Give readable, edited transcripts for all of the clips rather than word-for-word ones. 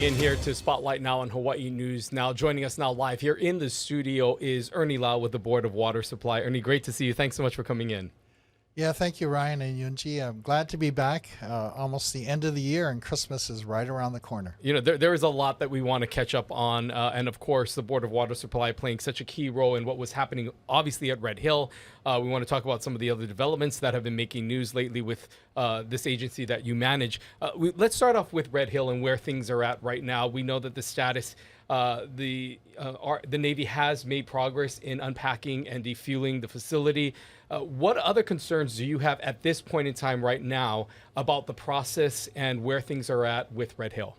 In here to Spotlight Now on Hawaii News Now. Joining us now live here in the studio is Ernie Lau with the Board of Water Supply. Ernie, great to see you. Thanks so much for coming in. Yeah, thank you, Ryan and Yunji. I'm glad to be back. Almost the end of the year, and Christmas is right around the corner. You know, there is a lot that we want to catch up on. And of course, the Board of Water Supply playing such a key role in what was happening, obviously, at Red Hill. We want to talk about some of the other developments that have been making news lately with this agency that you manage. Let's start off with Red Hill and where things are at right now. We know that the status, the Navy has made progress in unpacking and defueling the facility. What other concerns do you have at this point in time right now about the process and where things are at with Red Hill?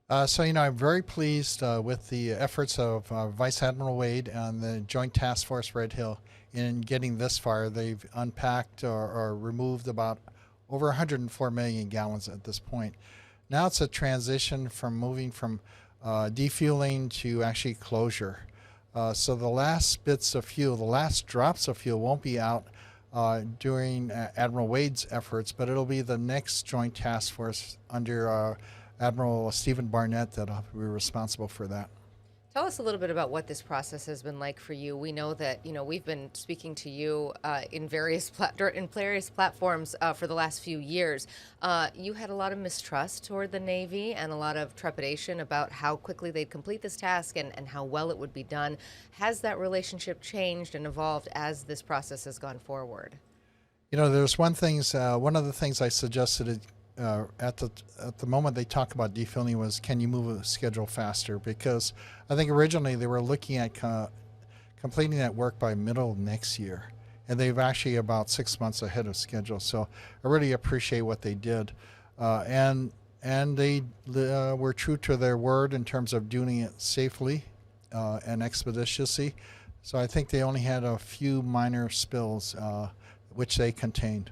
I'm very pleased with the efforts of Vice Admiral Wade and the Joint Task Force Red Hill in getting this far. They've unpacked or removed about over 104 million gallons at this point. Now it's a transition from moving from defueling to actually closure. So the last bits of fuel, the last drops of fuel won't be out during Admiral Wade's efforts, but it'll be the next Joint Task Force under Admiral Stephen Barnett that'll be responsible for that. Tell us a little bit about what this process has been like for you. We know that we've been speaking to you in various platforms for the last few years. You had a lot of mistrust toward the Navy and a lot of trepidation about how quickly they'd complete this task and how well it would be done. Has that relationship changed and evolved as this process has gone forward? There's one of the things I suggested at the moment they talk about defueling was, can you move a schedule faster? Because I think originally they were looking at completing that work by middle of next year, and they've actually about 6 months ahead of schedule. So I really appreciate what they did, and they were true to their word in terms of doing it safely and expeditiously. So I think they only had a few minor spills, which they contained.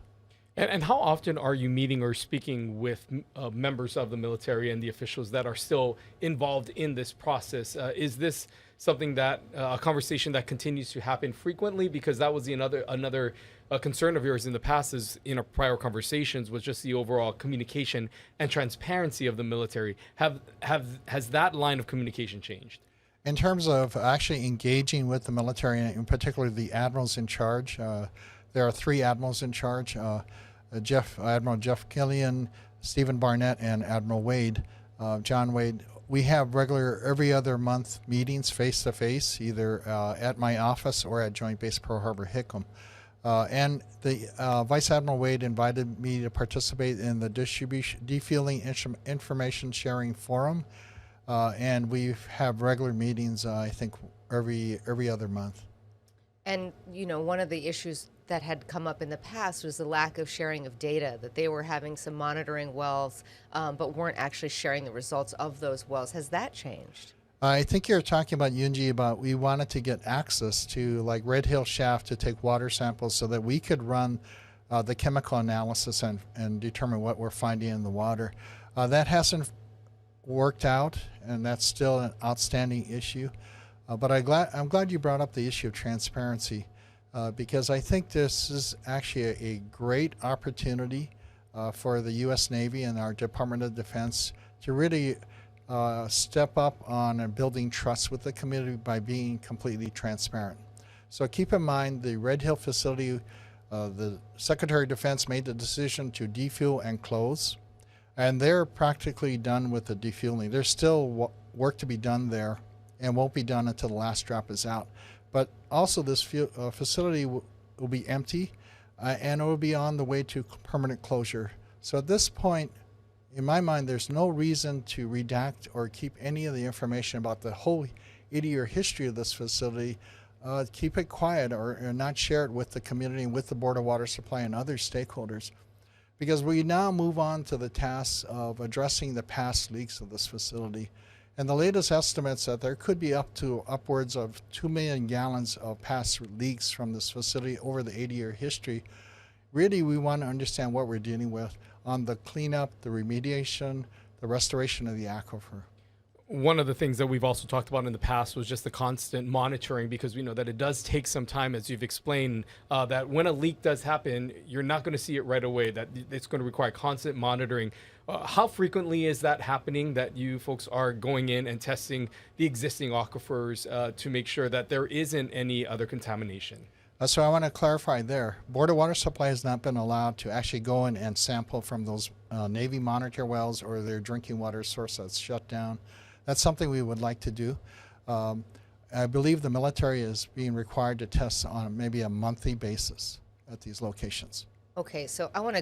And how often are you meeting or speaking with members of the military and the officials that are still involved in this process? Is this something that a conversation that continues to happen frequently? Because that was another concern of yours in the past, is in our prior conversations, was just the overall communication and transparency of the military. Has that line of communication changed? In terms of actually engaging with the military, and in particular the admirals in charge, there are 3 admirals in charge. Admiral Jeff Killian, Stephen Barnett, and Admiral Wade, John Wade. We have regular every other month meetings face-to-face, either at my office or at Joint Base Pearl Harbor Hickam. And the Vice Admiral Wade invited me to participate in the Defueling Information Sharing Forum, and we have regular meetings, I think, every other month. And, one of the issues that had come up in the past was the lack of sharing of data, that they were having some monitoring wells, but weren't actually sharing the results of those wells. Has that changed? I think you're talking about, Yunji, about we wanted to get access to, like, Red Hill Shaft to take water samples so that we could run the chemical analysis and determine what we're finding in the water. That hasn't worked out, and that's still an outstanding issue. But I'm glad you brought up the issue of transparency, because I think this is actually a great opportunity for the U.S. Navy and our Department of Defense to really step up on building trust with the community by being completely transparent. So keep in mind the Red Hill facility, the Secretary of Defense made the decision to defuel and close, and they're practically done with the defueling. There's still work to be done there, and won't be done until the last drop is out. But also this facility will be empty, and it will be on the way to permanent closure. So at this point, in my mind, there's no reason to redact or keep any of the information about the whole 80-year history of this facility. Keep it quiet or not share it with the community and with the Board of Water Supply and other stakeholders. Because we now move on to the task of addressing the past leaks of this facility. And the latest estimates that there could be upwards of 2 million gallons of past leaks from this facility over the 80-year history. Really, we want to understand what we're dealing with on the cleanup, the remediation, the restoration of the aquifer. One of the things that we've also talked about in the past was just the constant monitoring, because we know that it does take some time, as you've explained, that when a leak does happen, you're not going to see it right away, that it's going to require constant monitoring. How frequently is that happening, that you folks are going in and testing the existing aquifers to make sure that there isn't any other contamination? So I want to clarify there. Board of Water Supply has not been allowed to actually go in and sample from those Navy monitor wells or their drinking water source that's shut down. That's something we would like to do. I believe the military is being required to test on maybe a monthly basis at these locations. Okay, so I want to